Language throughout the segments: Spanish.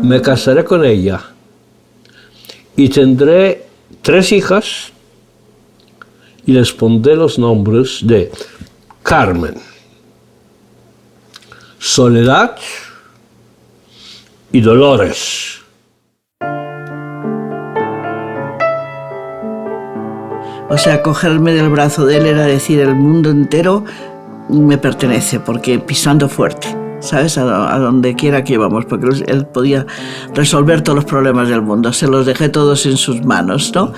Me casaré con ella y tendré 3 hijas y les pondré los nombres de Carmen, Soledad y Dolores. O sea, cogerme del brazo de él era decir, el mundo entero me pertenece, porque pisando fuerte, ¿sabes? A donde quiera que íbamos, porque él podía resolver todos los problemas del mundo. Se los dejé todos en sus manos, ¿no?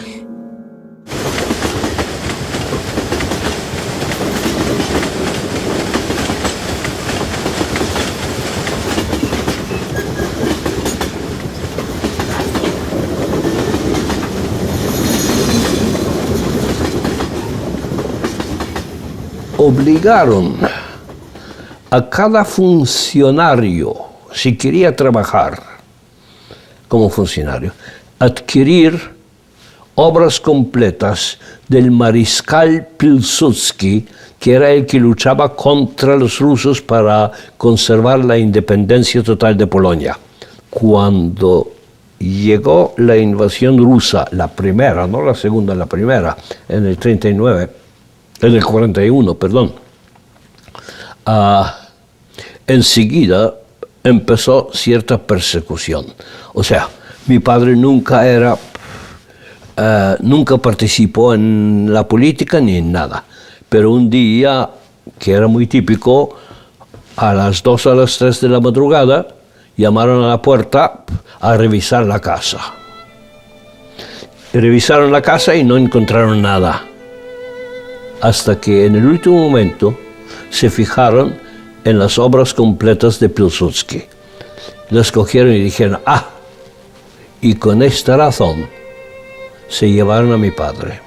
Obligaron a cada funcionario, si quería trabajar como funcionario, a adquirir obras completas del mariscal Pilsudski, que era el que luchaba contra los rusos para conservar la independencia total de Polonia. Cuando llegó la invasión rusa, la primera, no la segunda, la primera, en el 39, en el 41, perdón, enseguida empezó cierta persecución. O sea, mi padre nunca participó en la política ni en nada, pero un día, que era muy típico, a las 2 a las 3 de la madrugada, llamaron a la puerta a revisar la casa. Revisaron la casa y no encontraron nada, hasta que en el último momento se fijaron en las obras completas de Pilsudski. Las cogieron y dijeron, y con esta razón se llevaron a mi padre,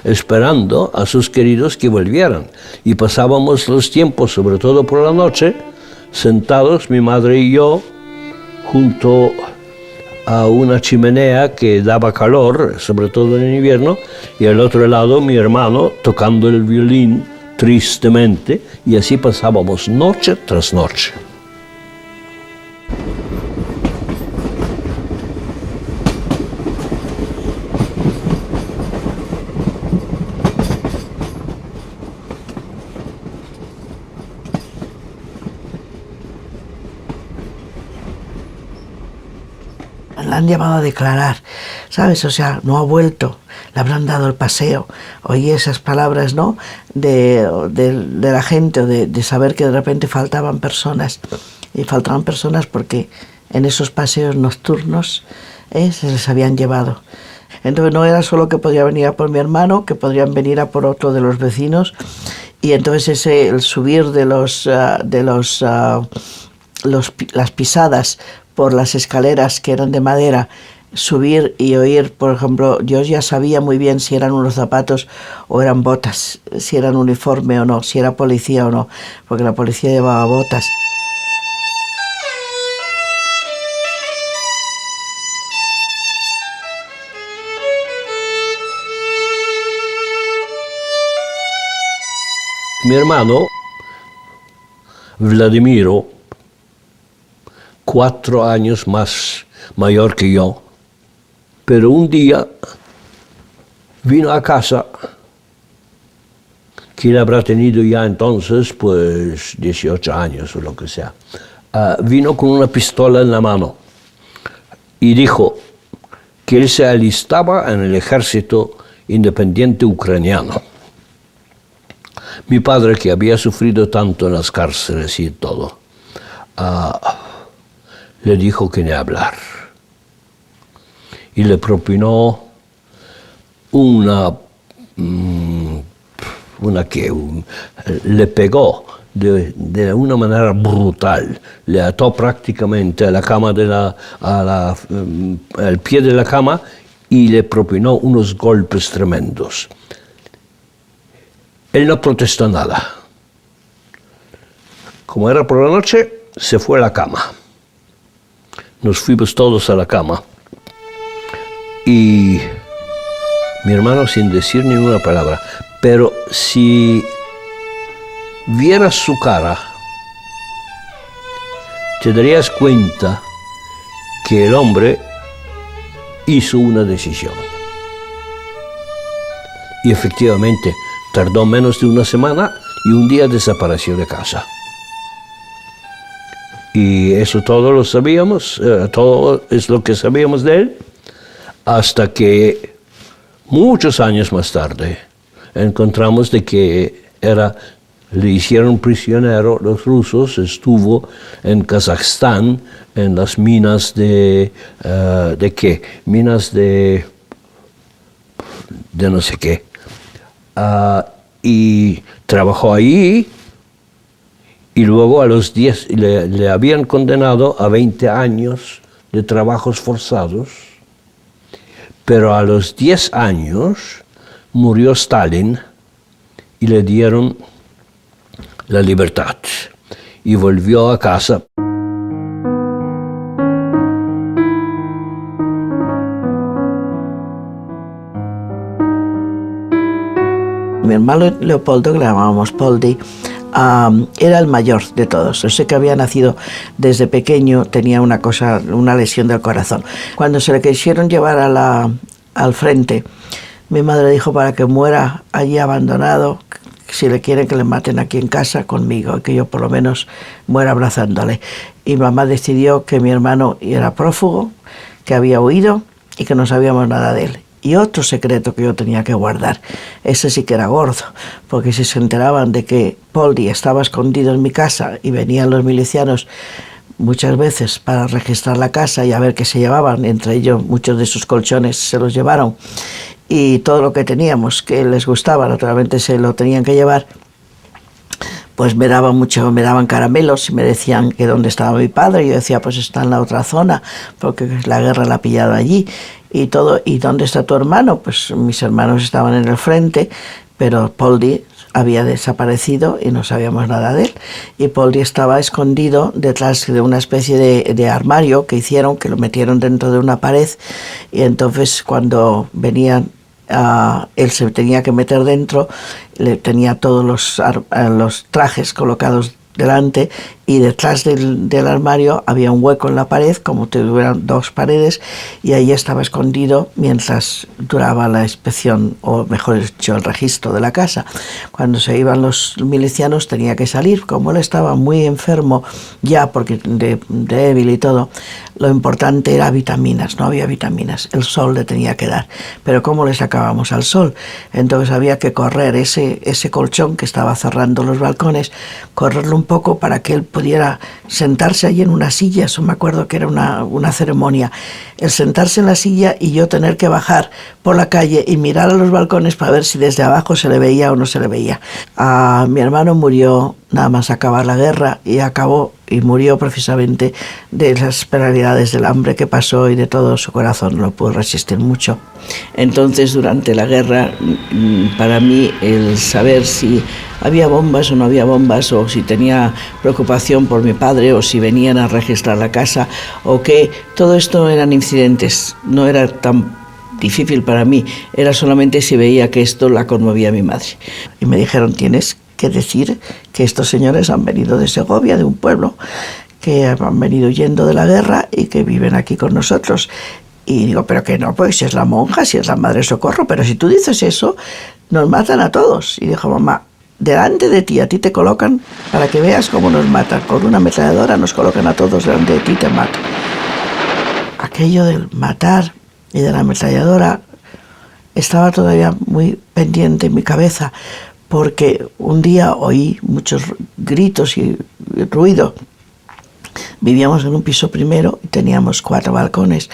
esperando a sus queridos que volvieran. Y pasábamos los tiempos, sobre todo por la noche, sentados, mi madre y yo, junto a una chimenea que daba calor, sobre todo en invierno, y al otro lado mi hermano tocando el violín tristemente, y así pasábamos noche tras noche. La han llamado a declarar, ¿sabes? O sea, no ha vuelto, le habrán dado el paseo. Oí esas palabras, ¿no? De la gente, o de saber que de repente faltaban personas. Y faltaban personas porque en esos paseos nocturnos se les habían llevado. Entonces no era solo que podía venir a por mi hermano, que podrían venir a por otro de los vecinos. Y entonces el subir de las pisadas por las escaleras que eran de madera, subir y oír, por ejemplo, yo ya sabía muy bien si eran unos zapatos o eran botas, si eran uniforme o no, si era policía o no, porque la policía llevaba botas. Mi hermano, Vladimiro, 4 años más mayor que yo, pero un día vino a casa, que él habrá tenido ya entonces pues 18 años o lo que sea, vino con una pistola en la mano y dijo que él se alistaba en el ejército independiente ucraniano. Mi padre, que había sufrido tanto en las cárceles y todo, le dijo que ni hablar. Y le propinó le pegó de una manera brutal. Le ató prácticamente a la cama al pie de la cama y le propinó unos golpes tremendos. Él no protestó nada. Como era por la noche, se fue a la cama. Nos fuimos todos a la cama. Y mi hermano, sin decir ninguna palabra, pero si vieras su cara, te darías cuenta que el hombre hizo una decisión. Y efectivamente, tardó menos de una semana y un día desapareció de casa. Y eso todo lo sabíamos, todo es lo que sabíamos de él, hasta que muchos años más tarde encontramos de que le hicieron prisionero los rusos, estuvo en Kazajstán, en las minas ¿de qué? Minas de no sé qué. Y trabajó ahí y luego a los 10 le habían condenado a 20 años de trabajos forzados, pero a los 10 años murió Stalin y le dieron la libertad y volvió a casa. Mi hermano Leopoldo, que le llamábamos Poldi, era el mayor de todos. Yo sé que había nacido desde pequeño, tenía una lesión del corazón. Cuando se le quisieron llevar al frente, mi madre dijo para que muera allí abandonado, si le quieren que le maten aquí en casa conmigo, que yo por lo menos muera abrazándole. Y mamá decidió que mi hermano era prófugo, que había huido y que no sabíamos nada de él. Y otro secreto que yo tenía que guardar, ese sí que era gordo, porque si se enteraban de que Poldi estaba escondido en mi casa y venían los milicianos muchas veces para registrar la casa y a ver qué se llevaban, entre ellos muchos de sus colchones se los llevaron, y todo lo que teníamos que les gustaba, naturalmente se lo tenían que llevar, pues me daban caramelos y me decían que dónde estaba mi padre. Yo decía, pues está en la otra zona, porque la guerra la ha pillado allí. Y todo, ¿y dónde está tu hermano? Pues mis hermanos estaban en el frente, pero Poldi había desaparecido y no sabíamos nada de él. Y Poldi estaba escondido detrás de una especie de armario que hicieron, que lo metieron dentro de una pared, y entonces cuando venían, él se tenía que meter dentro, le tenía todos los trajes colocados delante, y detrás del armario había un hueco en la pared, como si tuvieran dos paredes, y ahí estaba escondido mientras duraba la inspección, o mejor dicho, el registro de la casa. Cuando se iban los milicianos tenía que salir. Como él estaba muy enfermo ya, porque débil y todo, lo importante era vitaminas. No había vitaminas, el sol le tenía que dar, pero ¿cómo le sacábamos al sol? Entonces había que correr ese colchón que estaba cerrando los balcones, correrlo un poco para que él pudiera sentarse allí en una silla. Eso me acuerdo que era una ceremonia, el sentarse en la silla y yo tener que bajar por la calle y mirar a los balcones para ver si desde abajo se le veía o no se le veía. Mi hermano murió nada más acabar la guerra, y murió precisamente de las penalidades del hambre que pasó y de todo su corazón, no pudo resistir mucho. Entonces, durante la guerra, para mí, el saber si había bombas o no había bombas, o si tenía preocupación por mi padre, o si venían a registrar la casa, o qué, todo esto eran incidentes, no era tan difícil para mí, era solamente si veía que esto la conmovía a mi madre. Y me dijeron, tienes que decir que estos señores han venido de Segovia, de un pueblo, que han venido huyendo de la guerra y que viven aquí con nosotros. Y digo, pero que no, pues si es la monja, si es la Madre Socorro, pero si tú dices eso, nos matan a todos. Y dijo, mamá, delante de ti, a ti te colocan para que veas cómo nos matan. Con una ametralladora nos colocan a todos delante de ti y te matan. Aquello del matar y de la ametralladora estaba todavía muy pendiente en mi cabeza, porque un día oí muchos gritos y ruido. Vivíamos en un piso primero y teníamos 4 balcones.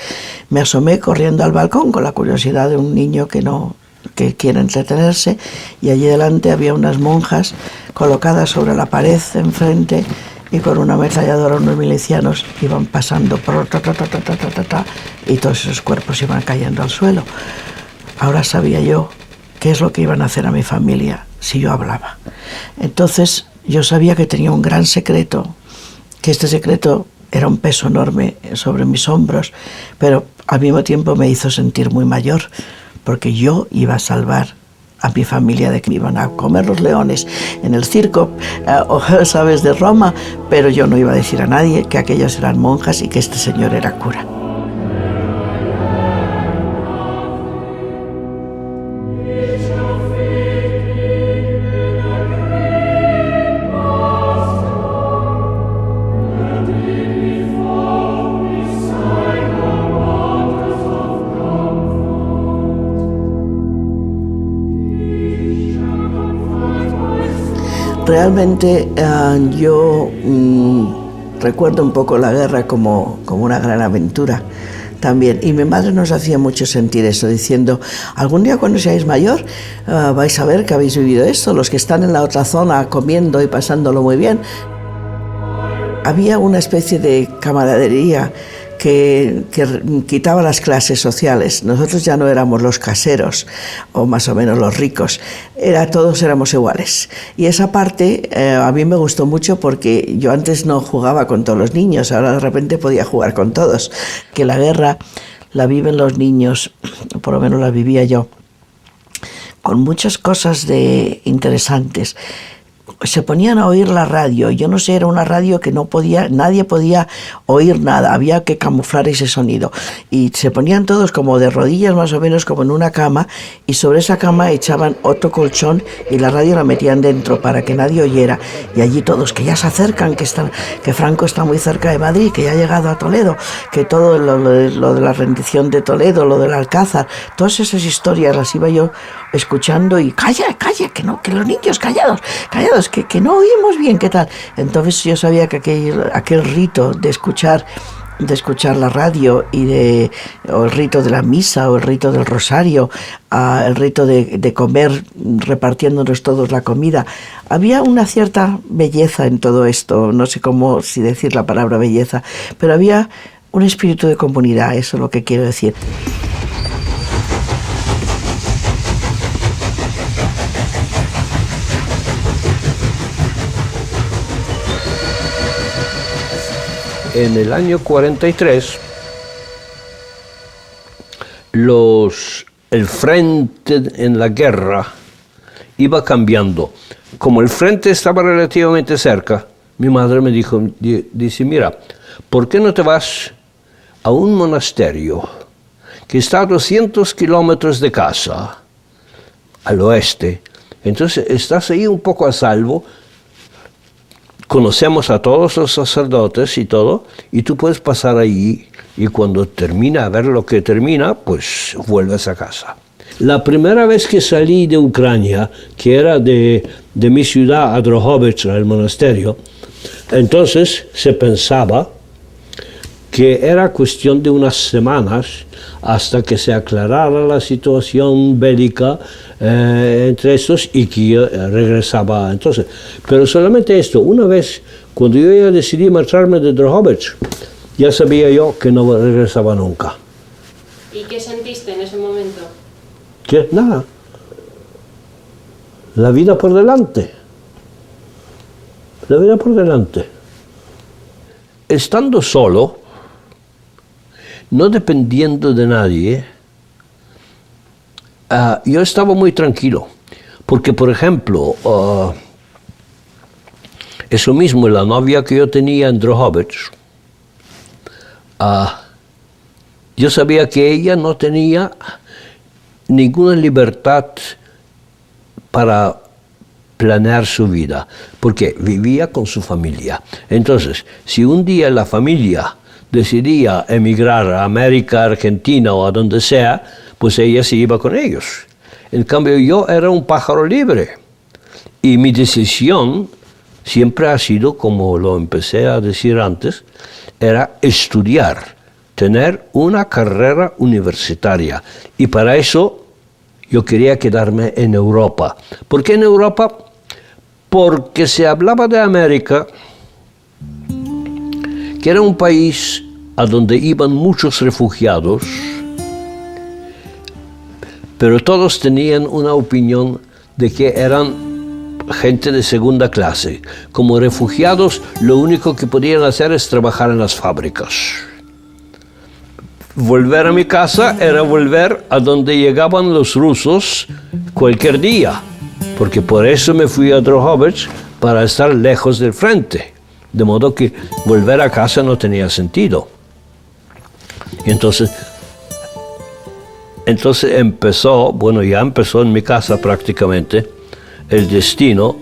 Me asomé corriendo al balcón con la curiosidad de un niño que no que quiere entretenerse, y allí delante había unas monjas colocadas sobre la pared enfrente, y con una ametralladora unos milicianos iban pasando y todos esos cuerpos iban cayendo al suelo. Ahora sabía yo qué es lo que iban a hacer a mi familia si yo hablaba. Entonces yo sabía que tenía un gran secreto, que este secreto era un peso enorme sobre mis hombros, pero al mismo tiempo me hizo sentir muy mayor, porque yo iba a salvar a mi familia de que me iban a comer los leones en el circo, sabes, de Roma, pero yo no iba a decir a nadie que aquellas eran monjas y que este señor era cura. Realmente yo recuerdo un poco la guerra como una gran aventura también, y mi madre nos hacía mucho sentir eso, diciendo: algún día cuando seáis mayor vais a ver que habéis vivido esto, los que están en la otra zona comiendo y pasándolo muy bien. Había una especie de camaradería que quitaba las clases sociales. Nosotros ya no éramos los caseros o más o menos los ricos, todos éramos iguales. Y esa parte a mí me gustó mucho, porque yo antes no jugaba con todos los niños, ahora de repente podía jugar con todos. Que la guerra la viven los niños, por lo menos la vivía yo, con muchas cosas interesantes. Se ponían a oír la radio. Yo no sé, era una radio que nadie podía oír nada, había que camuflar ese sonido. Y se ponían todos como de rodillas, más o menos como en una cama, y sobre esa cama echaban otro colchón y la radio la metían dentro para que nadie oyera. Y allí todos, que ya se acercan, que Franco está muy cerca de Madrid, que ya ha llegado a Toledo, que todo lo de la rendición de Toledo, lo del Alcázar, todas esas historias las iba yo escuchando, y calla, que no, que los niños callados, que no oímos bien, ¿qué tal? Entonces yo sabía que aquel rito de escuchar la radio o el rito de la misa, o el rito del rosario, el rito de comer repartiéndonos todos la comida, había una cierta belleza en todo esto. No sé si decir la palabra belleza, pero había un espíritu de comunidad, eso es lo que quiero decir. En el año 43, el frente en la guerra iba cambiando. Como el frente estaba relativamente cerca, mi madre me dice: mira, ¿por qué no te vas a un monasterio que está a 200 kilómetros de casa, al oeste? Entonces estás ahí un poco a salvo. Conocemos a todos los sacerdotes y todo, y tú puedes pasar allí, y cuando termina, a ver lo que termina, pues vuelves a casa. La primera vez que salí de Ucrania, que era de mi ciudad a Drohobych, el monasterio, entonces se pensaba que era cuestión de unas semanas hasta que se aclarara la situación bélica entre estos, y que yo regresaba entonces. Pero solamente esto, una vez, cuando yo ya decidí marcharme de Drohobych, ya sabía yo que no regresaba nunca. ¿Y qué sentiste en ese momento? ¿Qué? Nada. La vida por delante. La vida por delante. Estando solo, no dependiendo de nadie, yo estaba muy tranquilo, porque, por ejemplo, eso mismo, la novia que yo tenía en Drohobych, yo sabía que ella no tenía ninguna libertad para planear su vida, porque vivía con su familia. Entonces, si un día la familia decidía emigrar a América, Argentina o a donde sea, pues ella se iba con ellos. En cambio, yo era un pájaro libre, y mi decisión siempre ha sido, como lo empecé a decir antes, era estudiar, tener una carrera universitaria, y para eso yo quería quedarme en Europa. ¿Por qué en Europa? Porque se hablaba de América, que era un país a donde iban muchos refugiados, pero todos tenían una opinión de que eran gente de segunda clase. Como refugiados, lo único que podían hacer es trabajar en las fábricas. Volver a mi casa era volver a donde llegaban los rusos cualquier día, porque por eso me fui a Drohobych, para estar lejos del frente, de modo que volver a casa no tenía sentido. Y entonces empezó, bueno, ya empezó en mi casa prácticamente, el destino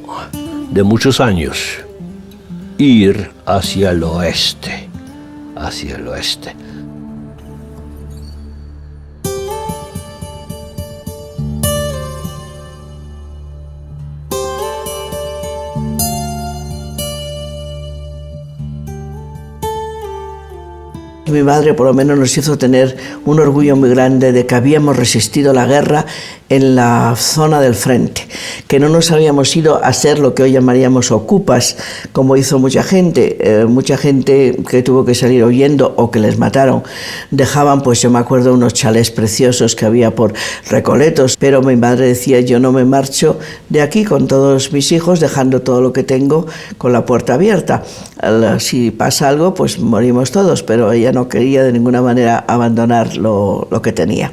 de muchos años, ir hacia el oeste, hacia el oeste. Mi madre por lo menos nos hizo tener un orgullo muy grande de que habíamos resistido la guerra en la zona del frente, que no nos habíamos ido a ser lo que hoy llamaríamos ocupas, como hizo mucha gente que tuvo que salir huyendo o que les mataron. Dejaban, pues yo me acuerdo, unos chalés preciosos que había por Recoletos, pero mi madre decía: yo no me marcho de aquí con todos mis hijos, dejando todo lo que tengo con la puerta abierta. Si pasa algo, pues morimos todos, pero ella no quería de ninguna manera abandonar lo que tenía.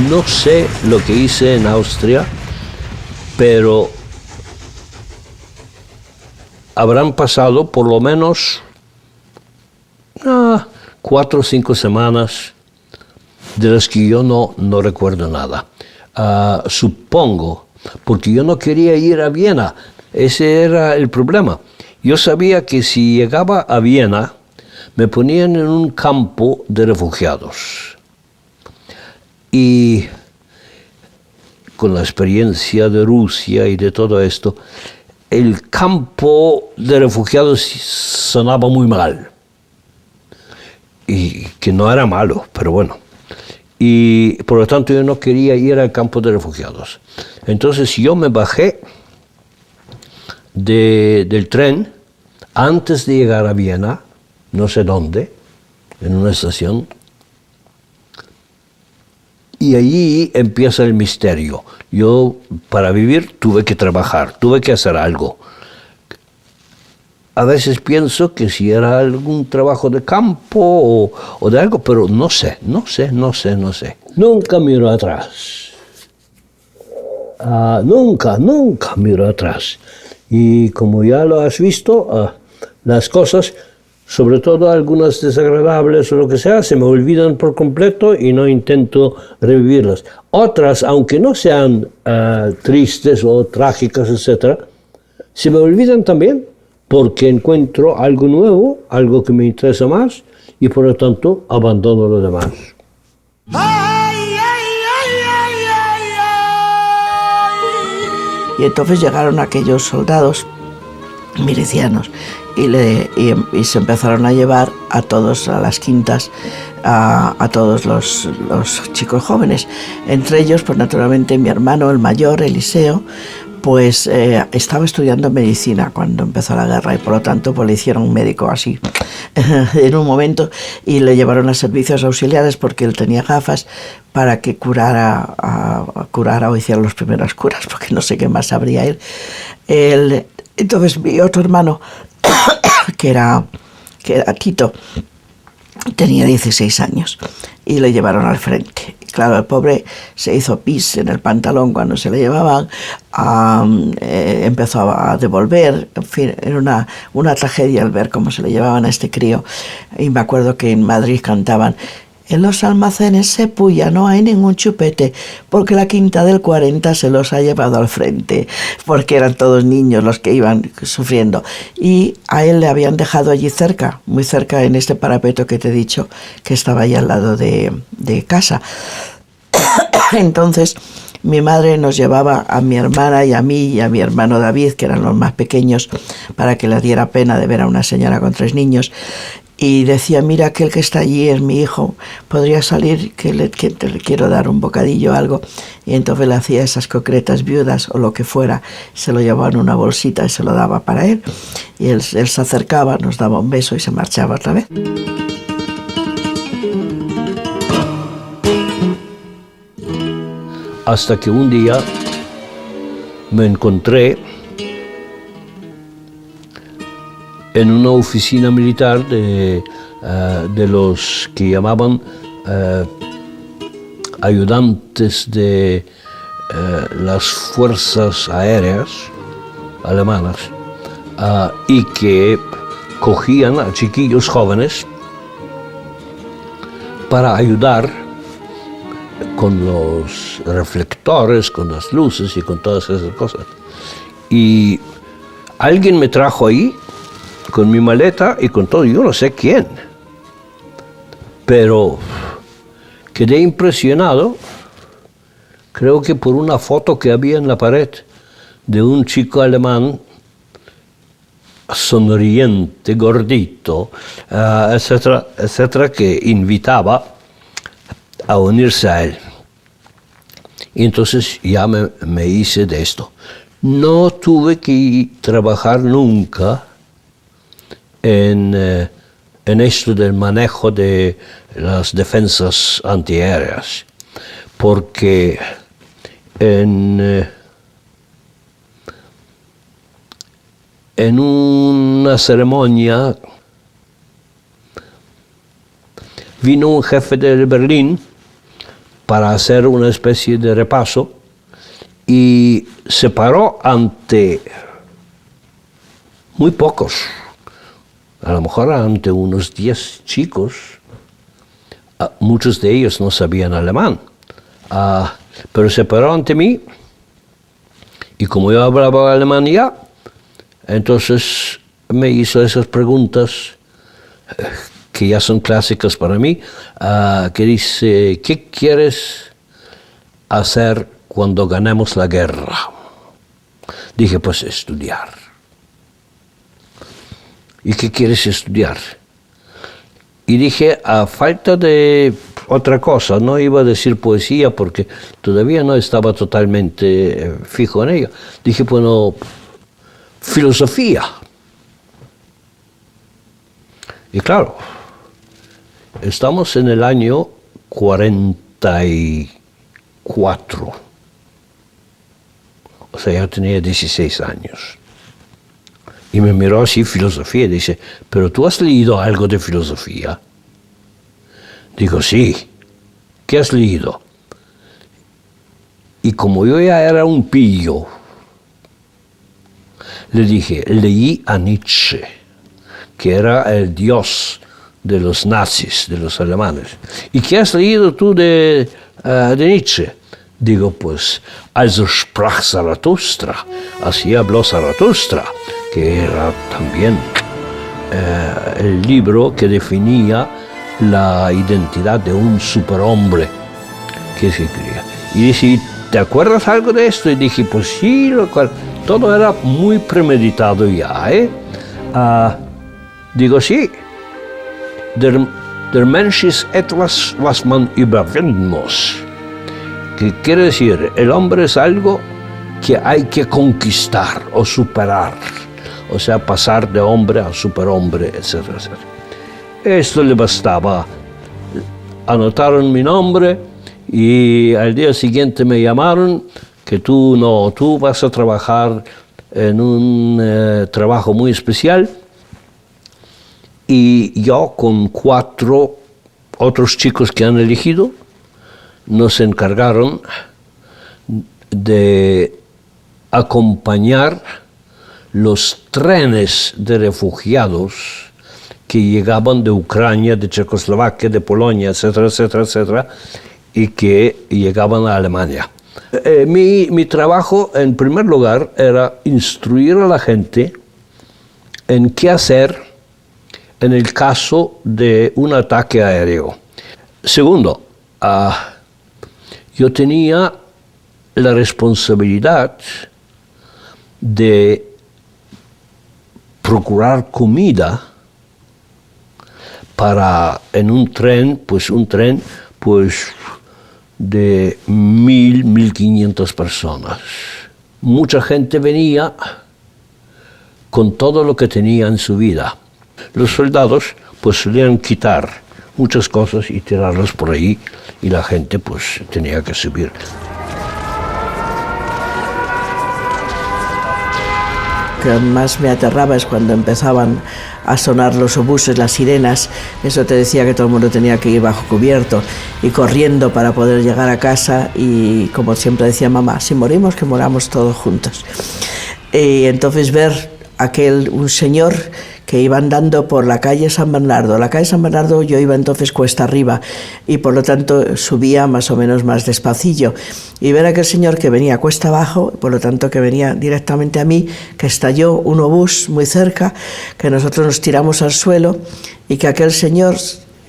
No sé lo que hice en Austria, pero habrán pasado por lo menos 4 o 5 semanas de las que yo no recuerdo nada. Supongo, porque yo no quería ir a Viena. Ese era el problema. Yo sabía que si llegaba a Viena, me ponían en un campo de refugiados. Y con la experiencia de Rusia y de todo esto, el campo de refugiados sonaba muy mal. Y que no era malo, pero bueno. Y por lo tanto yo no quería ir al campo de refugiados. Entonces yo me bajé del tren antes de llegar a Viena, no sé dónde, en una estación. Y allí empieza el misterio. Yo, para vivir, tuve que trabajar, tuve que hacer algo. A veces pienso que si era algún trabajo de campo o de algo, pero no sé. Nunca miro atrás. Nunca miro atrás. Y como ya lo has visto, las cosas, sobre todo algunas desagradables o lo que sea, se me olvidan por completo y no intento revivirlas. Otras, aunque no sean tristes o trágicas, etc., se me olvidan también porque encuentro algo nuevo, algo que me interesa más y por lo tanto abandono lo demás. Y entonces llegaron aquellos soldados milicianos y se empezaron a llevar a todos a las quintas, a todos los chicos jóvenes. Entre ellos, pues naturalmente mi hermano, el mayor, Eliseo, pues estaba estudiando medicina cuando empezó la guerra y por lo tanto pues le hicieron un médico así en un momento y le llevaron a servicios auxiliares porque él tenía gafas para que curara o hiciera las primeras curas, porque no sé qué más sabría él. Entonces mi otro hermano, que era Tito, tenía 16 años y le llevaron al frente. Claro, el pobre se hizo pis en el pantalón cuando se le llevaban, empezó a devolver, en fin, era una tragedia el ver cómo se le llevaban a este crío. Y me acuerdo que en Madrid cantaban: en los almacenes se puya, no hay ningún chupete, porque la quinta del 40 se los ha llevado al frente, porque eran todos niños los que iban sufriendo. Y a él le habían dejado allí cerca, muy cerca en este parapeto que te he dicho, que estaba ahí al lado de casa. Entonces mi madre nos llevaba a mi hermana y a mí y a mi hermano David, que eran los más pequeños, para que le diera pena de ver a una señora con 3 niños. Y decía, mira, aquel que está allí es mi hijo, podría salir, que le quiero dar un bocadillo o algo. Y entonces le hacía esas concretas viudas o lo que fuera, se lo llevaba en una bolsita y se lo daba para él. Y él se acercaba, nos daba un beso y se marchaba otra vez. Hasta que un día me encontré en una oficina militar de los que llamaban ayudantes de las fuerzas aéreas alemanas y que cogían a chiquillos jóvenes para ayudar con los reflectores, con las luces y con todas esas cosas. Y alguien me trajo ahí con mi maleta y con todo, yo no sé quién, pero quedé impresionado, creo que por una foto que había en la pared de un chico alemán sonriente, gordito, etcétera, etcétera, que invitaba a unirse a él. Y entonces ya me hice de esto. No tuve que trabajar nunca en esto del manejo de las defensas antiaéreas, porque en una ceremonia vino un jefe de Berlín para hacer una especie de repaso y se paró ante muy pocos, a lo mejor ante unos 10 chicos. Muchos de ellos no sabían alemán, pero se paró ante mí y como yo hablaba alemán ya, entonces me hizo esas preguntas que ya son clásicas para mí, que dice, ¿qué quieres hacer cuando ganemos la guerra? Dije, pues estudiar. ¿Y qué quieres estudiar? Y dije, a falta de otra cosa, no iba a decir poesía porque todavía no estaba totalmente fijo en ello. Dije, bueno, filosofía. Y claro, estamos en el año 44. O sea, yo tenía 16 años. Y me miró así, filosofía, y dice, ¿pero tú has leído algo de filosofía? Digo, sí. ¿Qué has leído? Y como yo ya era un pillo, le dije, leí a Nietzsche, que era el dios de los nazis, de los alemanes. ¿Y qué has leído tú de Nietzsche? Digo, pues, also sprach Zarathustra, así habló Zarathustra, que era también el libro que definía la identidad de un superhombre que se creía. Y dice, ¿te acuerdas algo de esto? Y dije, pues sí, lo cual, todo era muy premeditado ya, digo, sí, der Mensch ist etwas, was man überwinden muss. Que quiere decir, el hombre es algo que hay que conquistar o superar, o sea, pasar de hombre a superhombre, etcétera, etcétera. Esto le bastaba. Anotaron mi nombre y al día siguiente me llamaron que tú vas a trabajar en un trabajo muy especial. Y yo con 4 otros chicos que han elegido, nos encargaron de acompañar los trenes de refugiados que llegaban de Ucrania, de Checoslovaquia, de Polonia, etcétera, etcétera, etcétera, y que llegaban a Alemania. Mi trabajo, en primer lugar, era instruir a la gente en qué hacer en el caso de un ataque aéreo. Segundo, yo tenía la responsabilidad de procurar comida en un tren de 1.500 personas. Mucha gente venía con todo lo que tenía en su vida. Los soldados pues solían quitar muchas cosas y tirarlas por ahí, y la gente pues tenía que subir. Lo que más me aterraba es cuando empezaban a sonar los obuses, las sirenas. Eso te decía que todo el mundo tenía que ir bajo cubierto y corriendo para poder llegar a casa, y como siempre decía mamá, si morimos, que moramos todos juntos. Y entonces ver un señor que iba andando por la calle San Bernardo. La calle San Bernardo yo iba entonces cuesta arriba y por lo tanto subía más o menos más despacillo. Y ver a aquel señor que venía cuesta abajo, por lo tanto que venía directamente a mí, que estalló un obús muy cerca, que nosotros nos tiramos al suelo y que aquel señor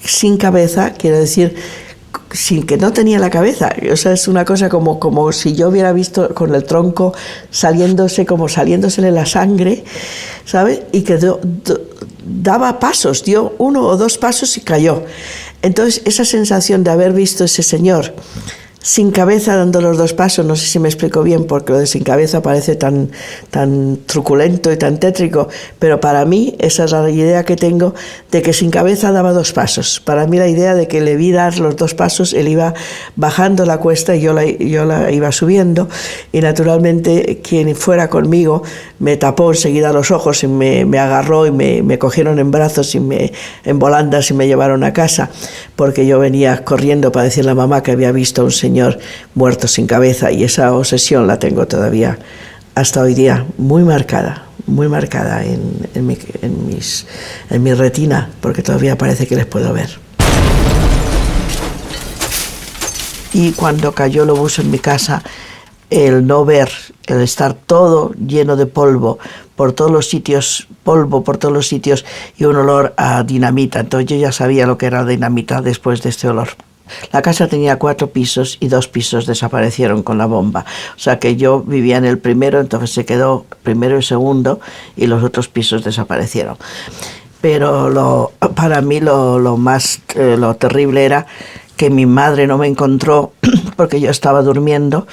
sin cabeza, quiero decir, sin que no tenía la cabeza, o sea, es una cosa como si yo hubiera visto con el tronco saliéndosele la sangre, ¿sabes? Y que daba pasos, dio 1 o 2 pasos y cayó. Entonces, esa sensación de haber visto ese señor sin cabeza dando los 2 pasos, no sé si me explico bien, porque lo de sin cabeza parece tan truculento y tan tétrico, pero para mí esa es la idea que tengo de que sin cabeza daba 2 pasos. Para mí la idea de que le vi dar los 2 pasos, él iba bajando la cuesta y yo la iba subiendo, y naturalmente quien fuera conmigo me tapó enseguida los ojos y me agarró y me cogieron en brazos y en volandas y me llevaron a casa, porque yo venía corriendo para decirle a mamá que había visto a un señor muerto sin cabeza, y esa obsesión la tengo todavía hasta hoy día muy marcada en mi retina, porque todavía parece que les puedo ver. Y cuando cayó el obús en mi casa, el no ver, el estar todo lleno de polvo por todos los sitios, y un olor a dinamita. Entonces yo ya sabía lo que era dinamita después de este olor. La casa tenía 4 pisos y 2 pisos desaparecieron con la bomba. O sea que yo vivía en el primero, entonces se quedó primero y segundo, y los otros pisos desaparecieron. Pero para mí lo terrible era que mi madre no me encontró porque yo estaba durmiendo,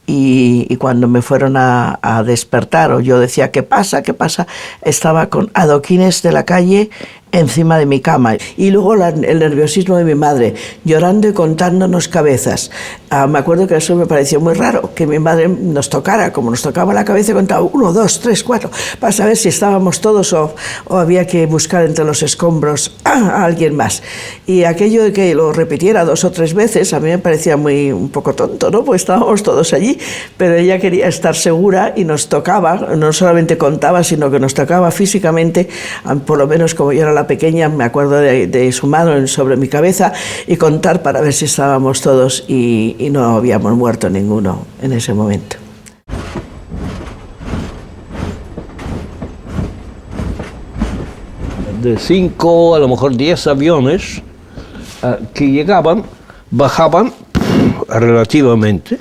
y cuando me fueron a despertar, o yo decía, ¿qué pasa? ¿Qué pasa? Estaba con adoquines de la calle encima de mi cama. Y luego el nerviosismo de mi madre, llorando y contándonos cabezas. Me acuerdo que eso me pareció muy raro, que mi madre nos tocara, como nos tocaba la cabeza, y contaba 1, 2, 3, 4, para saber si estábamos todos o había que buscar entre los escombros a alguien más. Y aquello de que lo repitiera 2 o 3 veces, a mí me parecía un poco tonto, ¿no? Pues estábamos todos allí, pero ella quería estar segura y nos tocaba, no solamente contaba, sino que nos tocaba físicamente, por lo menos como yo era la pequeña, me acuerdo de su mano sobre mi cabeza, y contar para ver si estábamos todos, y no habíamos muerto ninguno en ese momento. De 5, a lo mejor 10 aviones que llegaban, bajaban relativamente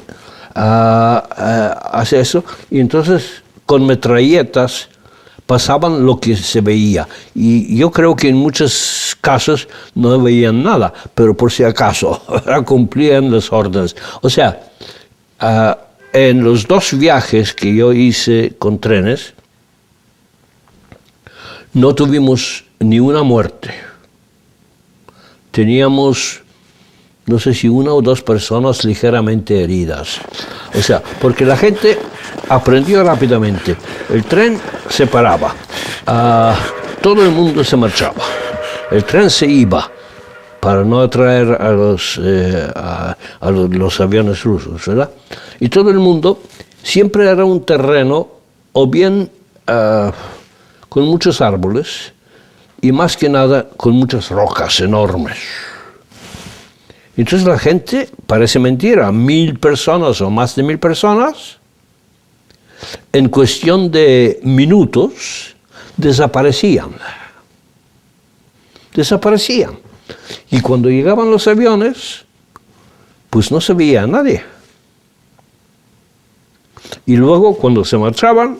hacia eso, y entonces con metralletas pasaban lo que se veía. Y yo creo que en muchos casos no veían nada, pero por si acaso cumplían las órdenes. O sea, en los 2 viajes que yo hice con trenes, no tuvimos ni una muerte. Teníamos, no sé si 1 o 2 personas ligeramente heridas. O sea, porque la gente aprendió rápidamente. El tren se paraba, todo el mundo se marchaba. El tren se iba para no atraer a los aviones rusos, ¿verdad? Y todo el mundo siempre era un terreno o bien con muchos árboles, y más que nada con muchas rocas enormes. Entonces la gente, parece mentira, 1.000 personas o más de 1.000 personas, en cuestión de minutos, desaparecían. Desaparecían. Y cuando llegaban los aviones, pues no se veía a nadie. Y luego, cuando se marchaban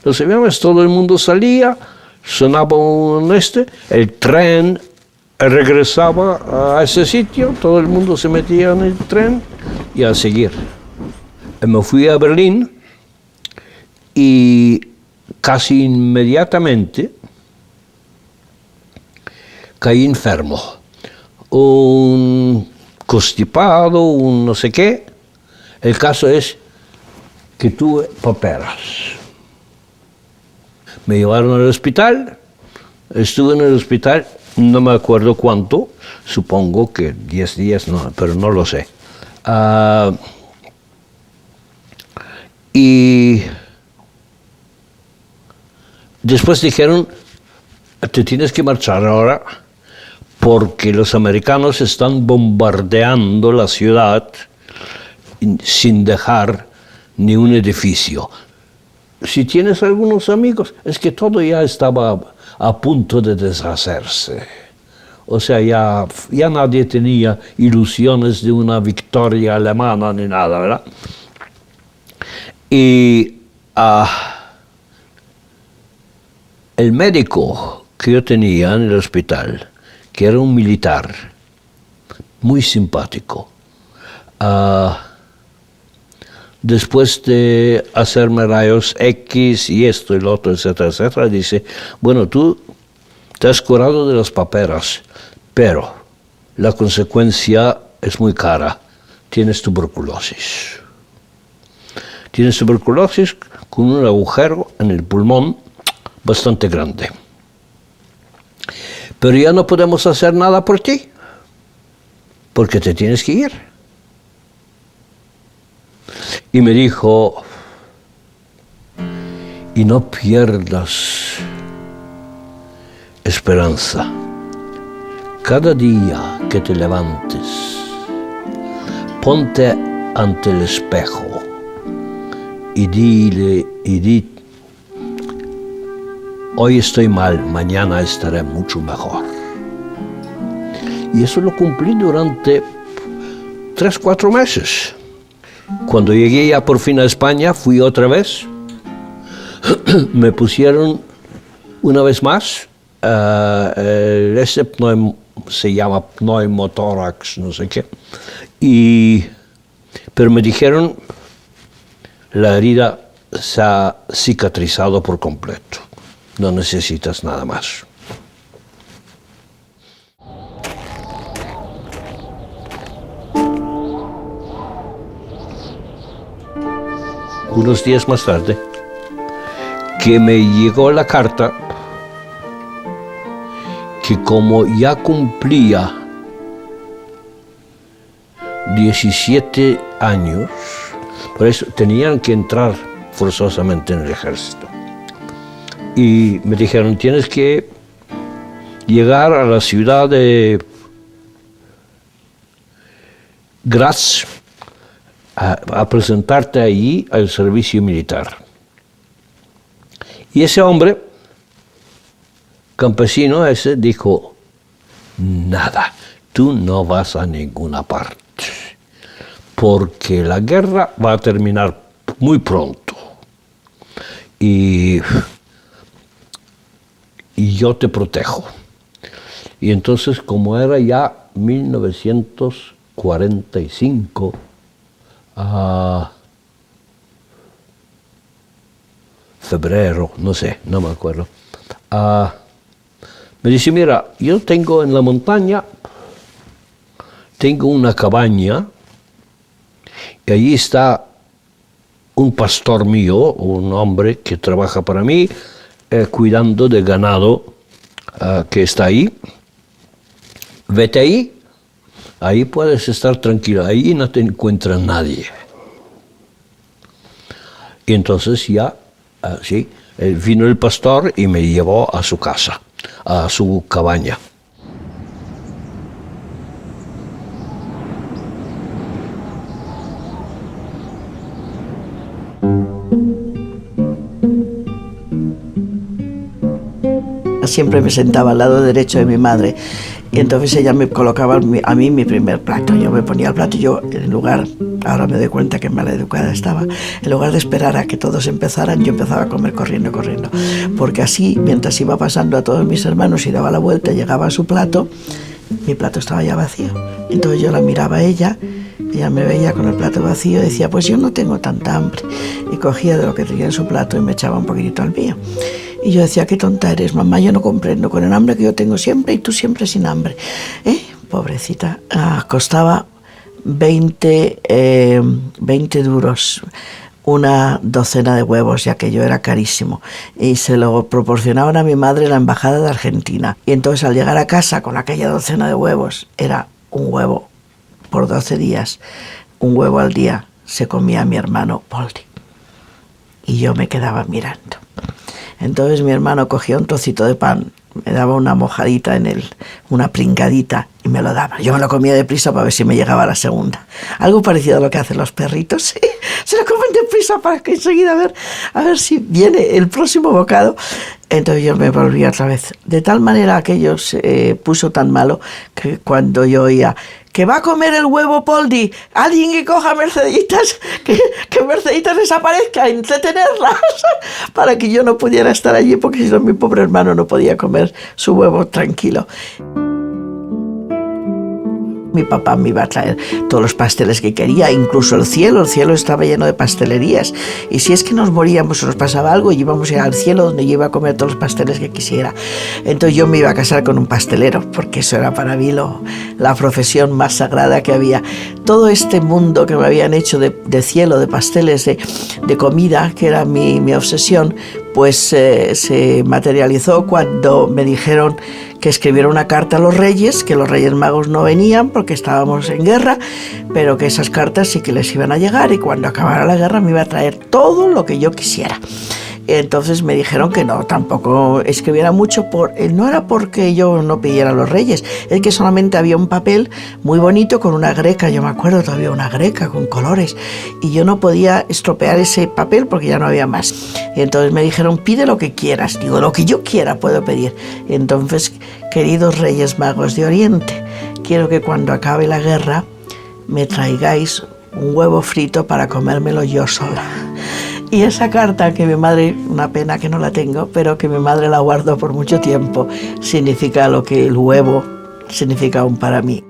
los aviones, todo el mundo salía, sonaba el tren regresaba a ese sitio, todo el mundo se metía en el tren y a seguir. Me fui a Berlín y casi inmediatamente caí enfermo. Un constipado, un no sé qué. El caso es que tuve paperas. Me llevaron al hospital, estuve en el hospital, no me acuerdo cuánto, supongo que 10 días, no, pero no lo sé. Y después dijeron, te tienes que marchar ahora porque los americanos están bombardeando la ciudad sin dejar ni un edificio. Si tienes algunos amigos, es que todo ya estaba a punto de deshacerse. O sea, ya nadie tenía ilusiones de una victoria alemana ni nada, ¿verdad? Y el médico que yo tenía en el hospital, que era un militar, muy simpático, después de hacerme rayos X y esto y lo otro, etcétera, etcétera, dice, bueno, tú te has curado de las paperas, pero la consecuencia es muy cara. Tienes tuberculosis. Tienes tuberculosis con un agujero en el pulmón bastante grande. Pero ya no podemos hacer nada por ti, porque te tienes que ir. Y me dijo, y no pierdas esperanza. Cada día que te levantes, ponte ante el espejo y di, hoy estoy mal, mañana estaré mucho mejor. Y eso lo cumplí durante 3-4 meses. Cuando llegué ya por fin a España, fui otra vez, me pusieron una vez más, se llama pneumotórax, no sé qué, pero me dijeron, la herida se ha cicatrizado por completo, no necesitas nada más. Unos días más tarde, que me llegó la carta que como ya cumplía 17 años, por eso tenían que entrar forzosamente en el ejército. Y me dijeron, tienes que llegar a la ciudad de Graz, a presentarte allí al servicio militar. Y ese hombre, campesino ese, dijo, nada, tú no vas a ninguna parte, porque la guerra va a terminar muy pronto. Y yo te protejo. Y entonces, como era ya 1945, febrero, no sé, no me acuerdo. Me dice, mira, yo tengo en la montaña, tengo una cabaña, y allí está un pastor mío, un hombre que trabaja para mí, cuidando de ganado que está ahí. Vete ahí. Ahí puedes estar tranquilo, ahí no te encuentra nadie. Y entonces ya, sí, vino el pastor y me llevó a su casa. a su cabaña. Siempre me sentaba al lado derecho de mi madre y entonces ella me colocaba a mí mi primer plato. Yo me ponía el plato y yo, en lugar, ahora me doy cuenta que maleducada estaba, en lugar de esperar a que todos empezaran, yo empezaba a comer corriendo. Porque así, mientras iba pasando a todos mis hermanos y daba la vuelta, llegaba a su plato, mi plato estaba ya vacío. Entonces yo la miraba a ella me veía con el plato vacío y decía, pues yo no tengo tanta hambre. Y cogía de lo que tenía en su plato y me echaba un poquitito al mío. Y yo decía, qué tonta eres, mamá, yo no comprendo, con el hambre que yo tengo siempre y tú siempre sin hambre. Pobrecita, costaba 20 duros una docena de huevos, ya que yo era carísimo. Y se lo proporcionaban a mi madre en la embajada de Argentina. Y entonces al llegar a casa con aquella docena de huevos, era un huevo por 12 días, un huevo al día, se comía mi hermano Poldi. Y yo me quedaba mirando. Entonces mi hermano cogía un trocito de pan, me daba una mojadita en él, una pringadita, y me lo daba. Yo me lo comía deprisa para ver si me llegaba la segunda. Algo parecido a lo que hacen los perritos, ¿sí? Se lo comen deprisa para que enseguida a ver si viene el próximo bocado. Entonces yo me volví otra vez. De tal manera aquello se puso tan malo que cuando yo oía que va a comer el huevo Poldi, alguien que coja Merceditas, que Merceditas desaparezca, entretenerlas, para que yo no pudiera estar allí, porque si no mi pobre hermano no podía comer su huevo tranquilo. Mi papá me iba a traer todos los pasteles que quería, incluso el cielo estaba lleno de pastelerías. Y si es que nos moríamos o nos pasaba algo, íbamos a ir al cielo donde yo iba a comer todos los pasteles que quisiera. Entonces yo me iba a casar con un pastelero, porque eso era para mí la profesión más sagrada que había. Todo este mundo que me habían hecho de cielo, de pasteles, de comida, que era mi obsesión, pues se materializó cuando me dijeron que escribiera una carta a los reyes, que los reyes magos no venían porque estábamos en guerra, pero que esas cartas sí que les iban a llegar y cuando acabara la guerra me iba a traer todo lo que yo quisiera. Entonces me dijeron que no, tampoco escribiera mucho, no era porque yo no pidiera a los reyes, es que solamente había un papel muy bonito con una greca, yo me acuerdo todavía una greca con colores, y yo no podía estropear ese papel porque ya no había más. Y entonces me dijeron, pide lo que quieras, digo, lo que yo quiera puedo pedir. Y entonces, queridos Reyes Magos de Oriente, quiero que cuando acabe la guerra me traigáis un huevo frito para comérmelo yo sola. Y esa carta que mi madre, una pena que no la tengo, pero que mi madre la guardó por mucho tiempo, significa lo que el huevo significa aún para mí.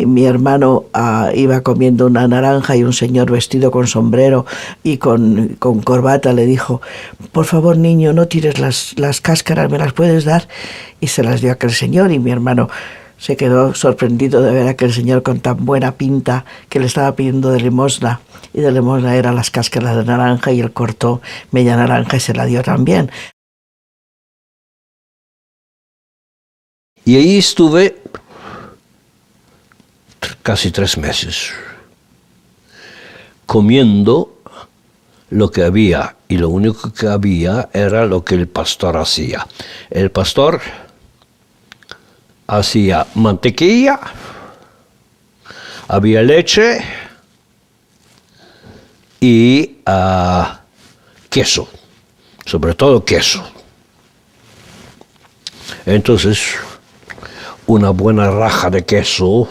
Mi hermano iba comiendo una naranja y un señor vestido con sombrero y con corbata le dijo, por favor niño, no tires las cáscaras, ¿me las puedes dar? Y se las dio a aquel señor y mi hermano se quedó sorprendido de ver a aquel señor con tan buena pinta que le estaba pidiendo de limosna. Y de limosna eran las cáscaras de naranja y él cortó media naranja y se la dio también. Y ahí estuve casi 3 meses, comiendo lo que había, y lo único que había era lo que el pastor hacía. El pastor hacía mantequilla, había leche y queso, sobre todo queso. Entonces, una buena raja de queso,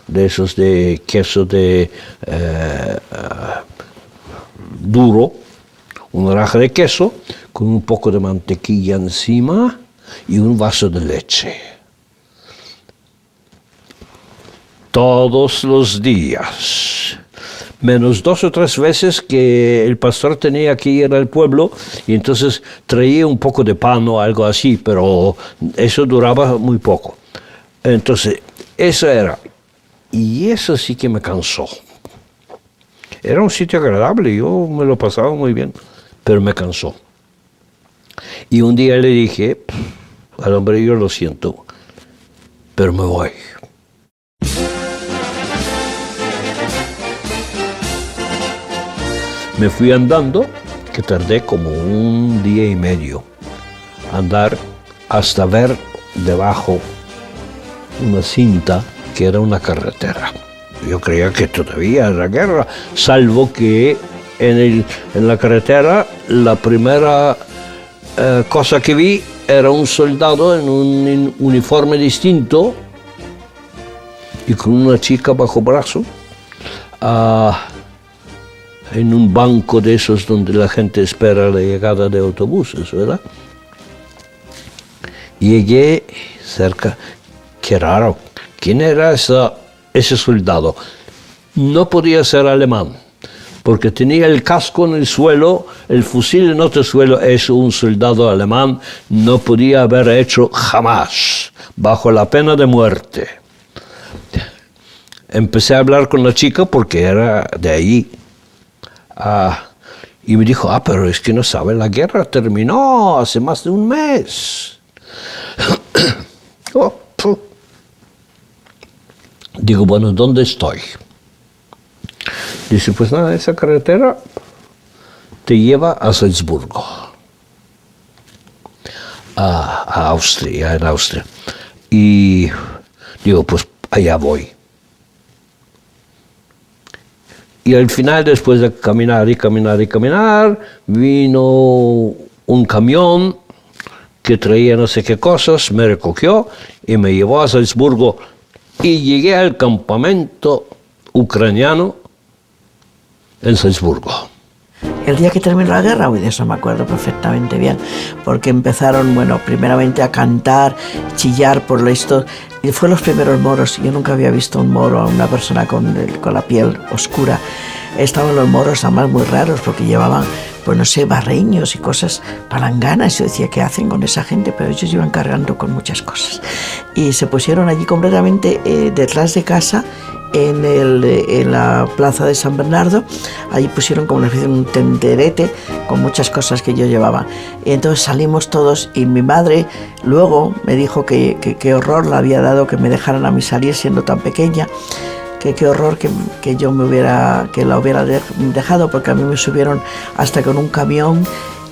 de esos de queso duro, una raja de queso con un poco de mantequilla encima y un vaso de leche. Todos los días, menos 2 o 3 veces que el pastor tenía que ir al pueblo y entonces traía un poco de pan o algo así, pero eso duraba muy poco. Entonces, eso era. Y eso sí que me cansó. Era un sitio agradable, yo me lo pasaba muy bien, pero me cansó. Y un día le dije al hombre, yo lo siento, pero me voy. Me fui andando, que tardé como un día y medio, andar hasta ver debajo una cinta que era una carretera. Yo creía que todavía era guerra, salvo que en la carretera la primera cosa que vi era un soldado en un uniforme distinto y con una chica bajo brazo en un banco de esos donde la gente espera la llegada de autobuses, ¿verdad? Llegué cerca, qué raro, ¿quién era ese soldado? No podía ser alemán, porque tenía el casco en el suelo, el fusil en otro suelo. Es un soldado alemán, no podía haber hecho jamás, bajo la pena de muerte. Empecé a hablar con la chica porque era de allí. Y me dijo, pero es que no sabe, la guerra terminó hace más de un mes. Digo, bueno, ¿dónde estoy? Dice, pues nada, esa carretera te lleva a Salzburgo, a Austria, en Austria. Y digo, pues allá voy. Y al final, después de caminar y caminar y caminar, vino un camión que traía no sé qué cosas, me recogió y me llevó a Salzburgo. Y llegué al campamento ucraniano en Salzburgo. El día que terminó la guerra, de eso me acuerdo perfectamente bien, porque empezaron, primeramente a cantar, chillar por esto, y fue los primeros moros. Yo nunca había visto un moro, a una persona con la piel oscura. Estaban los moros además muy raros, porque llevaban, barreños y cosas, palanganas. Yo decía, ¿qué hacen con esa gente? Pero ellos iban cargando con muchas cosas. Y se pusieron allí completamente detrás de casa, en la plaza de San Bernardo. Allí pusieron como una especie de un tenderete con muchas cosas que yo llevaba. Y entonces salimos todos y mi madre luego me dijo que horror le había dado que me dejaran a mí salir siendo tan pequeña, que qué horror que la hubiera dejado, porque a mí me subieron hasta con un camión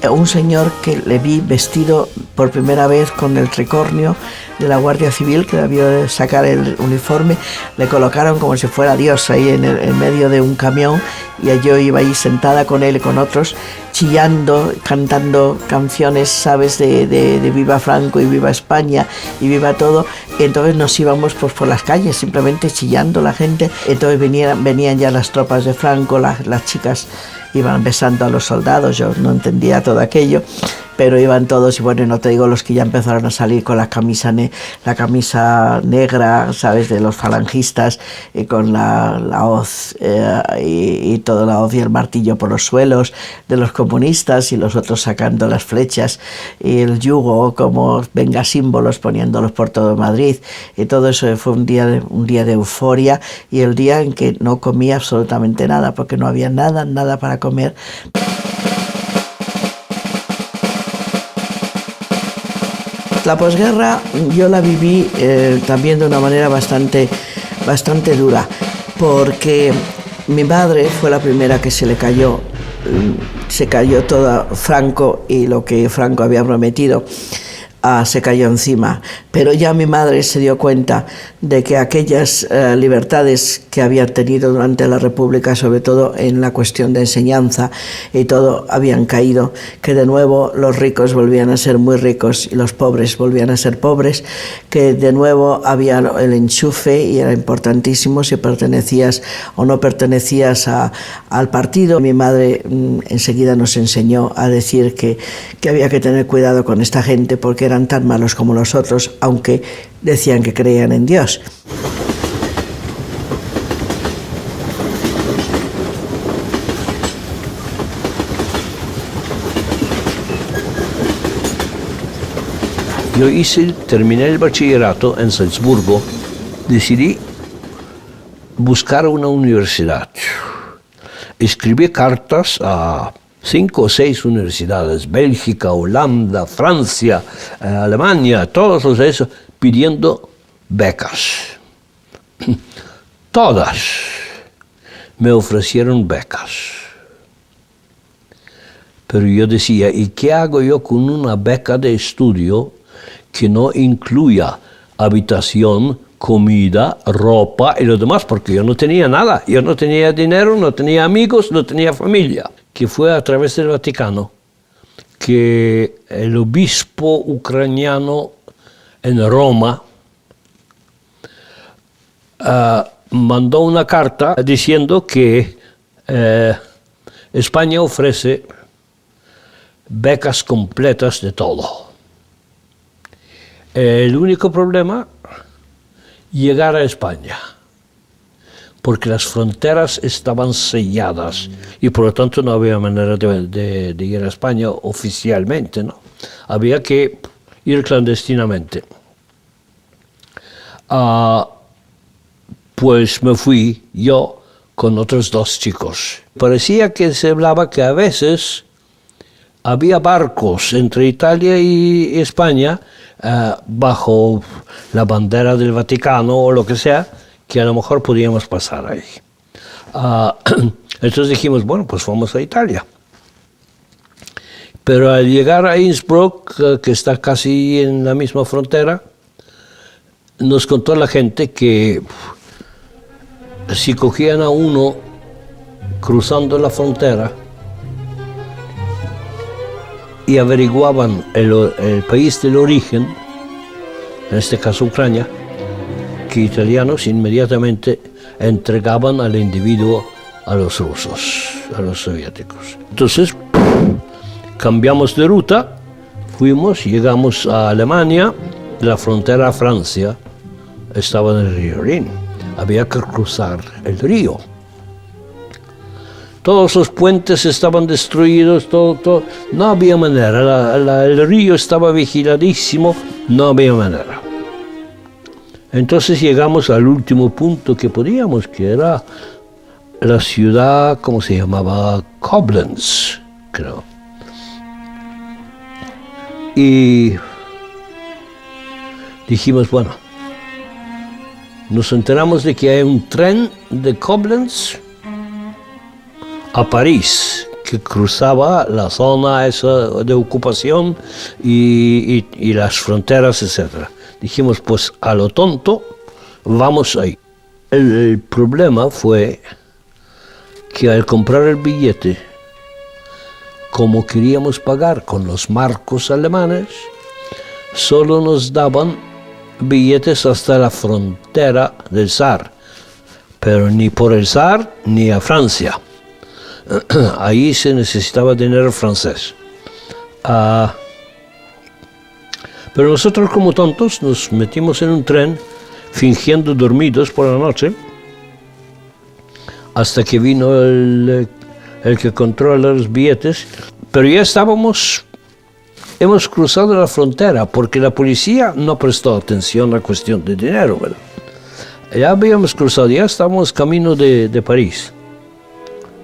un señor que le vi vestido por primera vez con el tricornio de la Guardia Civil, que debió de sacar el uniforme. Le colocaron como si fuera Dios ahí en medio de un camión, y yo iba ahí sentada con él y con otros, chillando, cantando canciones, ¿sabes?, de Viva Franco y Viva España y Viva todo. Y entonces nos íbamos por las calles simplemente chillando la gente. Entonces venían ya las tropas de Franco, las chicas iban besando a los soldados. Yo no entendía todo aquello, pero iban todos, y no te digo los que ya empezaron a salir con la camisa negra, ¿sabes?, de los falangistas, y con la hoz y toda la hoz y el martillo por los suelos de los comunistas, y los otros sacando las flechas y el yugo como venga símbolos, poniéndolos por todo Madrid. Y todo eso fue un día de euforia, y el día en que no comía absolutamente nada, porque no había nada para comer. La posguerra yo la viví también de una manera bastante dura, porque mi madre fue la primera que se cayó toda Franco, y lo que Franco había prometido se cayó encima. Pero ya mi madre se dio cuenta de que aquellas libertades que había tenido durante la República, sobre todo en la cuestión de enseñanza y todo, habían caído, que de nuevo los ricos volvían a ser muy ricos y los pobres volvían a ser pobres, que de nuevo había el enchufe, y era importantísimo si pertenecías o no pertenecías al partido. Mi madre enseguida nos enseñó a decir que había que tener cuidado con esta gente, porque eran tan malos como los otros, aunque decían que creían en Dios. Yo terminé el bachillerato en Salzburgo, decidí buscar una universidad. Escribí cartas a 5 o 6 universidades, Bélgica, Holanda, Francia, Alemania, todos los de esos, pidiendo becas. Todas me ofrecieron becas. Pero yo decía, ¿y qué hago yo con una beca de estudio que no incluya habitación, comida, ropa y lo demás? Porque yo no tenía nada. Yo no tenía dinero, no tenía amigos, no tenía familia. Que fue a través del Vaticano que el obispo ucraniano en Roma mandó una carta diciendo que España ofrece becas completas de todo. El único problema, llegar a España, porque las fronteras estaban selladas y por lo tanto no había manera de ir a España oficialmente, ¿no? Había que ir clandestinamente. Pues me fui yo con otros 2 chicos. Parecía que se hablaba que a veces había barcos entre Italia y España bajo la bandera del Vaticano o lo que sea, que a lo mejor podíamos pasar ahí. Entonces dijimos, bueno, pues vamos a Italia. Pero al llegar a Innsbruck, que está casi en la misma frontera, nos contó la gente que si cogían a uno cruzando la frontera y averiguaban el país del origen, en este caso Ucrania, que italianos inmediatamente entregaban al individuo a los rusos, a los soviéticos. Entonces, cambiamos de ruta, llegamos a Alemania, la frontera a Francia estaba en el río Rin. Había que cruzar el río. Todos los puentes estaban destruidos, todo. No había manera, el río estaba vigiladísimo, no había manera. Entonces llegamos al último punto que podíamos, que era la ciudad, ¿cómo se llamaba? Koblenz, creo. Y dijimos, bueno, nos enteramos de que hay un tren de Koblenz a París que cruzaba la zona esa de ocupación y las fronteras, etc. Dijimos, pues a lo tonto, vamos ahí. El problema fue que al comprar el billete, como queríamos pagar con los marcos alemanes, solo nos daban billetes hasta la frontera del Sar, pero ni por el Sar ni a Francia. Ahí se necesitaba dinero francés. Pero nosotros, como tontos, nos metimos en un tren fingiendo dormidos por la noche hasta que vino el que controla los billetes, pero ya hemos cruzado la frontera porque la policía no prestó atención a la cuestión de dinero, ¿verdad? Ya habíamos cruzado, ya estábamos camino de París.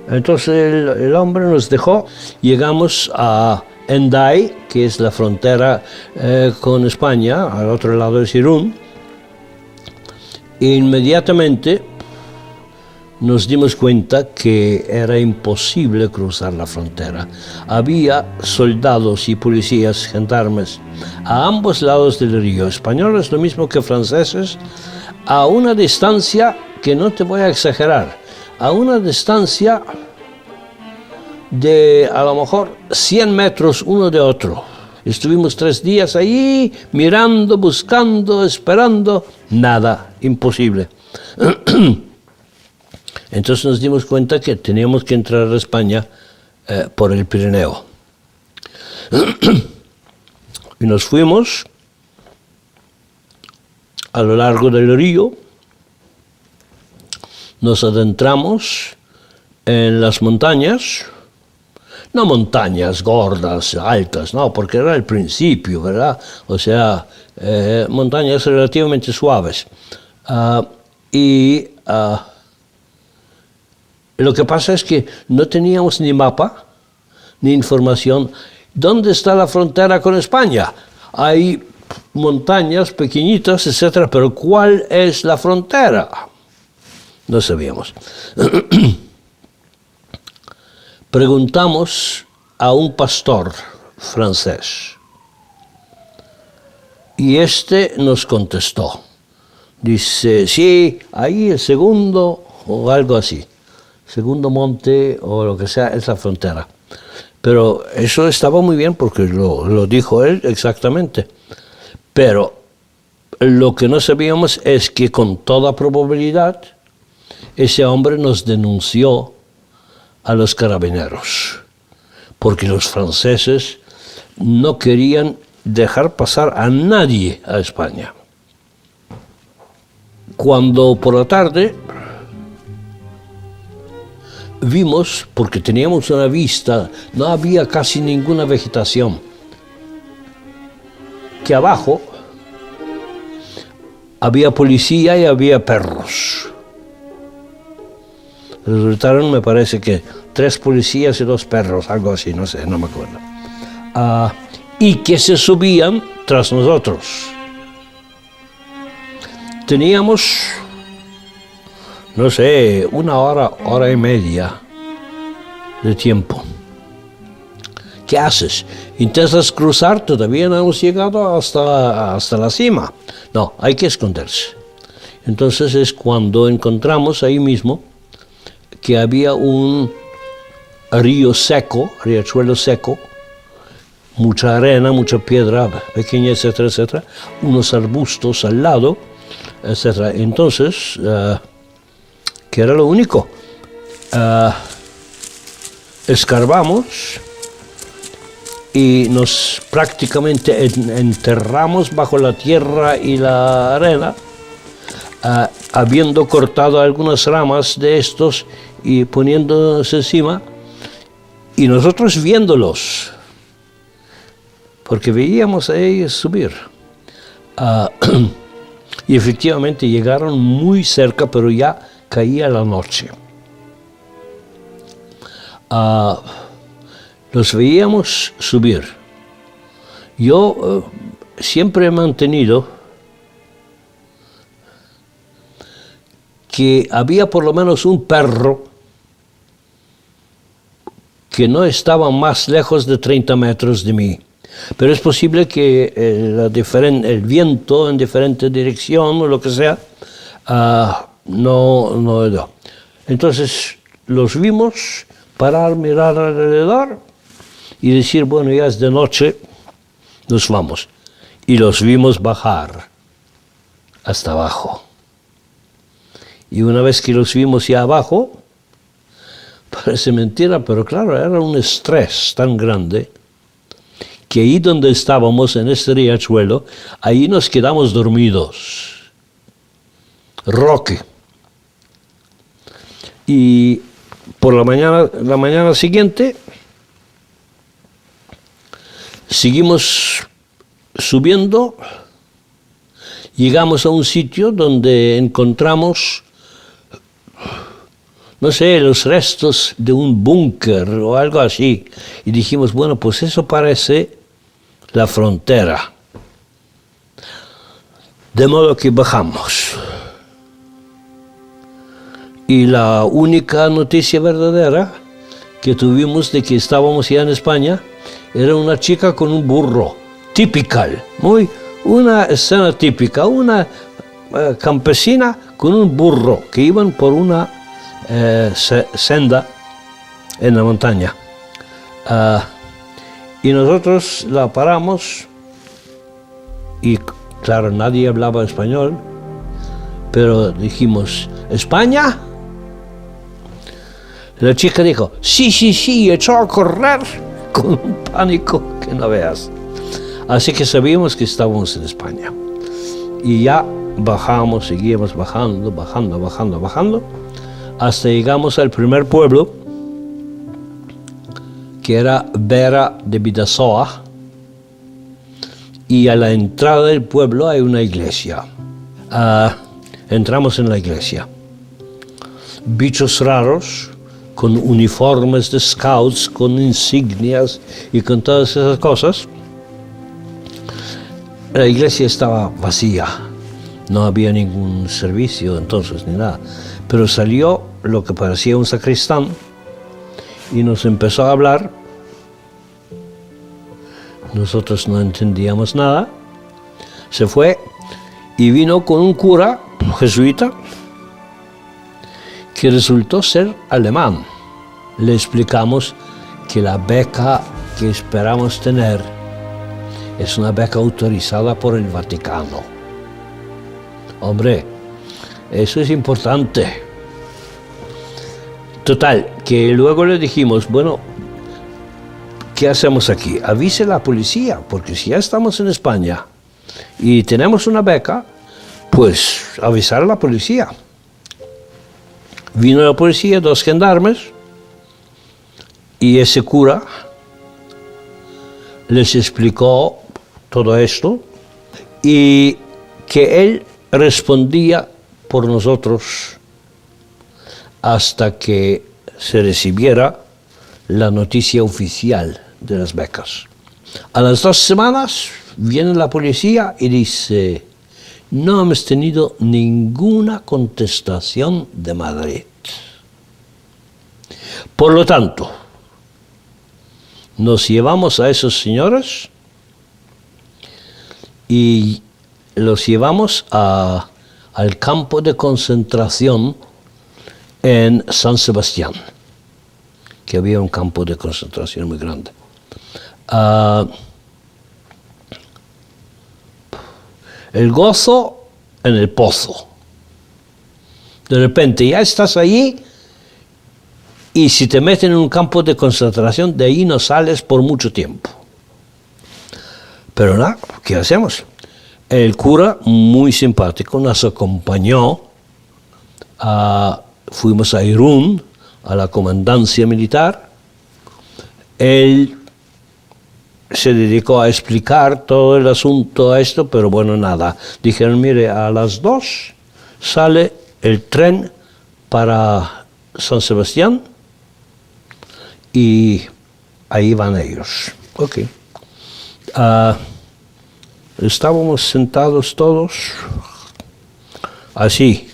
Entonces el hombre nos dejó, llegamos a Hendaye, que es la frontera con España, al otro lado de Irún. Inmediatamente nos dimos cuenta que era imposible cruzar la frontera. Había soldados y policías, gendarmes, a ambos lados del río, españoles lo mismo que franceses, a una distancia que no te voy a exagerar, a una distancia de a lo mejor 100 metros uno de otro. Estuvimos 3 días ahí, mirando, buscando, esperando, nada, imposible. Entonces nos dimos cuenta que teníamos que entrar a España por el Pirineo. Y nos fuimos a lo largo del río, nos adentramos en las montañas, no montañas gordas, altas, no, porque era el principio, ¿verdad? O sea, montañas relativamente suaves. Lo que pasa es que no teníamos ni mapa, ni información. ¿Dónde está la frontera con España? Hay montañas pequeñitas, etcétera, pero ¿cuál es la frontera? No sabíamos. Preguntamos a un pastor francés y este nos contestó. Dice, sí, ahí el segundo o algo así, segundo monte o lo que sea es la frontera. Pero eso estaba muy bien porque lo dijo él exactamente. Pero lo que no sabíamos es que con toda probabilidad ese hombre nos denunció a los carabineros, porque los franceses no querían dejar pasar a nadie a España. Cuando por la tarde vimos, porque teníamos una vista, no había casi ninguna vegetación, que abajo había policía y había perros. Resultaron, me parece que 3 policías y 2 perros, algo así, no sé, no me acuerdo. Y que se subían tras nosotros. Teníamos, no sé, 1 hora, hora y media de tiempo. ¿Qué haces? ¿Intentas cruzar? Todavía no hemos llegado hasta la cima. No, hay que esconderse. Entonces es cuando encontramos ahí mismo que había un río seco, riachuelo seco, mucha arena, mucha piedra pequeña, etcétera, etcétera, unos arbustos al lado, etcétera. Entonces, ¿qué era lo único? Escarbamos y nos prácticamente enterramos bajo la tierra y la arena, habiendo cortado algunas ramas de estos y poniéndonos encima, y nosotros viéndolos, porque veíamos a ellos subir. Y efectivamente llegaron muy cerca, pero ya caía la noche. Los veíamos subir. Yo siempre he mantenido que había por lo menos un perro que no estaba más lejos de 30 metros de mí. Pero es posible que el viento en diferente dirección o lo que sea, no. Entonces los vimos parar, mirar alrededor y decir, bueno, ya es de noche, nos vamos. Y los vimos bajar hasta abajo. Y una vez que los vimos ya abajo, parece mentira, pero claro, era un estrés tan grande que ahí donde estábamos, en este riachuelo, ahí nos quedamos dormidos. Roque. Y por la mañana siguiente, seguimos subiendo, llegamos a un sitio donde encontramos, no sé, los restos de un búnker o algo así. Y dijimos, bueno, pues eso parece la frontera. De modo que bajamos. Y la única noticia verdadera que tuvimos de que estábamos ya en España era una chica con un burro, typical, una escena típica, una campesina con un burro que iban por una senda en la montaña. Y nosotros la paramos y claro, nadie hablaba español, pero dijimos, ¿España? La chica dijo, sí, echó a correr con un pánico que no veas. Así que sabíamos que estábamos en España. Y ya bajamos, seguíamos bajando, hasta llegamos al primer pueblo, que era Vera de Bidasoa, y a la entrada del pueblo hay una iglesia. Entramos en la iglesia. Bichos raros, con uniformes de scouts, con insignias y con todas esas cosas. La iglesia estaba vacía, no había ningún servicio entonces ni nada, pero salió lo que parecía un sacristán y nos empezó a hablar. Nosotros no entendíamos nada. Se fue y vino con un cura jesuita que resultó ser alemán. Le explicamos que la beca que esperamos tener es una beca autorizada por el Vaticano. Hombre, eso es importante. Total, que luego le dijimos, bueno, ¿qué hacemos aquí? Avise a la policía, porque si ya estamos en España y tenemos una beca, pues avisar a la policía. Vino la policía, 2 gendarmes, y ese cura les explicó todo esto y que él respondía por nosotros hasta que se recibiera la noticia oficial de las becas. A las 2 semanas viene la policía y dice: no hemos tenido ninguna contestación de Madrid. Por lo tanto, nos llevamos a esos señores y los llevamos al campo de concentración en San Sebastián, que había un campo de concentración muy grande. El gozo en el pozo. De repente ya estás allí y si te meten en un campo de concentración, de ahí no sales por mucho tiempo. Pero nada, ¿qué hacemos? El cura, muy simpático, nos acompañó. Fuimos a Irún, a la comandancia militar. Él se dedicó a explicar todo el asunto a esto, pero bueno, nada. Dijeron, mire, a las 2 sale el tren para San Sebastián y ahí van ellos. Ok. Estábamos sentados todos así,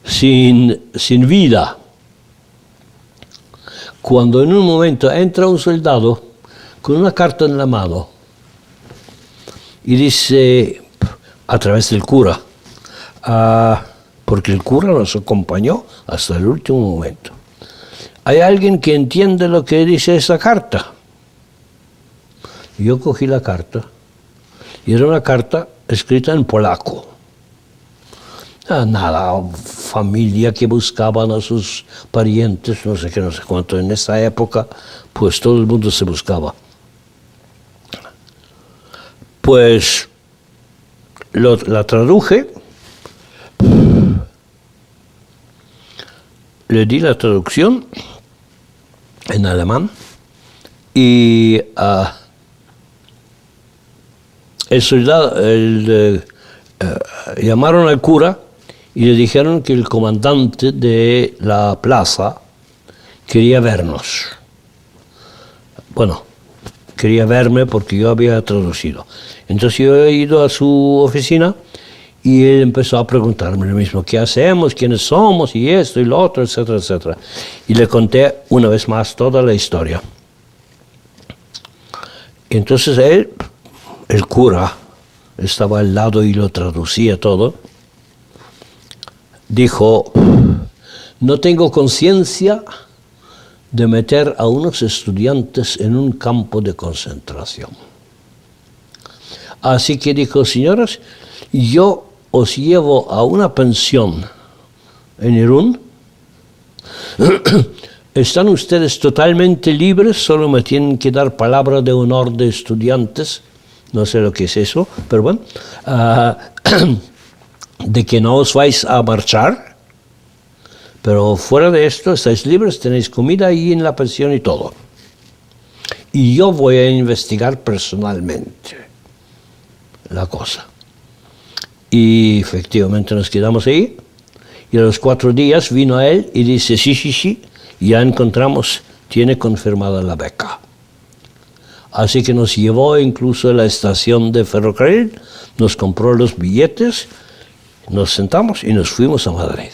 sin vida, cuando en un momento entra un soldado con una carta en la mano y dice, a través del cura, porque el cura nos acompañó hasta el último momento: ¿hay alguien que entiende lo que dice esa carta? Yo cogí la carta y era una carta escrita en polaco. Nada, familia que buscaban a sus parientes, no sé qué, no sé cuánto. En esa época, pues todo el mundo se buscaba. Pues la traduje, le di la traducción en alemán y el soldado, llamaron al cura y le dijeron que el comandante de la plaza quería vernos. Bueno, quería verme porque yo había traducido. Entonces yo he ido a su oficina y él empezó a preguntarme lo mismo: ¿qué hacemos? ¿Quiénes somos? Y esto y lo otro, etcétera, etcétera. Y le conté una vez más toda la historia. Entonces él, el cura, estaba al lado y lo traducía todo. Dijo: no tengo conciencia de meter a unos estudiantes en un campo de concentración. Así que dijo: señoras, yo os llevo a una pensión en Irún. Están ustedes totalmente libres, solo me tienen que dar palabra de honor de estudiantes. No sé lo que es eso, pero bueno, de que no os vais a marchar, pero fuera de esto estáis libres, tenéis comida ahí en la pensión y todo. Y yo voy a investigar personalmente la cosa. Y efectivamente nos quedamos ahí, y a los 4 días vino él y dice: sí, ya encontramos, tiene confirmada la beca. Así que nos llevó incluso a la estación de ferrocarril, nos compró los billetes, nos sentamos y nos fuimos a Madrid.